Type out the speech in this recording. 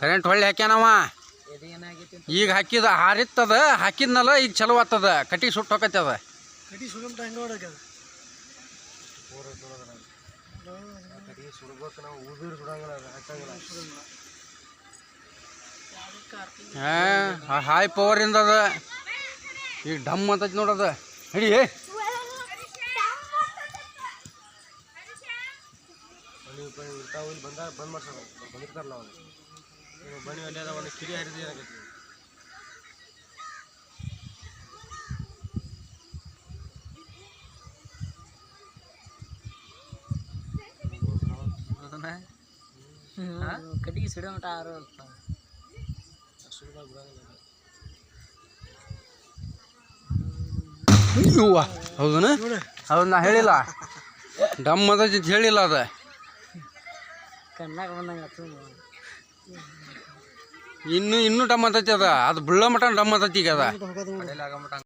Current ಹೊಳ್ಳಿ ಹಾಕ್ಯಾನವ. ಈಗ ಹಾಕಿದ ಹಾರಿತ್ತದ, ಹಾಕಿದ್ನಲ್ಲ ಈಗ ಚಲೋ ಆತದ. ಕಟ್ಟಿ ಸುಟ್ಟು ಹೋಗತ್ತದ. ಹಾಯ್ ಪವರ್ ಇಂದ ಅದ. ಈಗ ಡಮ್ ಅಂತೈತಿ ನೋಡದ. ಹಿಡಿ ಬಂದ್ ಮಾಡ್ಸೋದು ಬಂದಿರ್ತಾರಲ್ಲ ಅವನು ಬನ್ನಿ ಅಲ್ಲಿ ಅದ ಒಂದು ಕಿಡಿ ಹರಿದು ಏನಾಗೈತಿ. ಕಟ್ಟಿಗೆ ಸಿಡೋ ಮಟ ಆರು ಹೌದನ? ಹೌದು, ನಾ ಹೇಳಿಲ್ಲ ಡಮ್ ಅದ ಹೇಳಿಲ್ಲ. ಅದ ಕಣ್ಣಾಗ ಬಂದಂಗ ಇನ್ನೂ ಡಮ್ ಅಂತೈತಿ. ಅದ ಅದು ಬುಳ್ಳ ಮಟ ಡಮ್ ಅಂತೈತಿ. ಈಗ ಅದ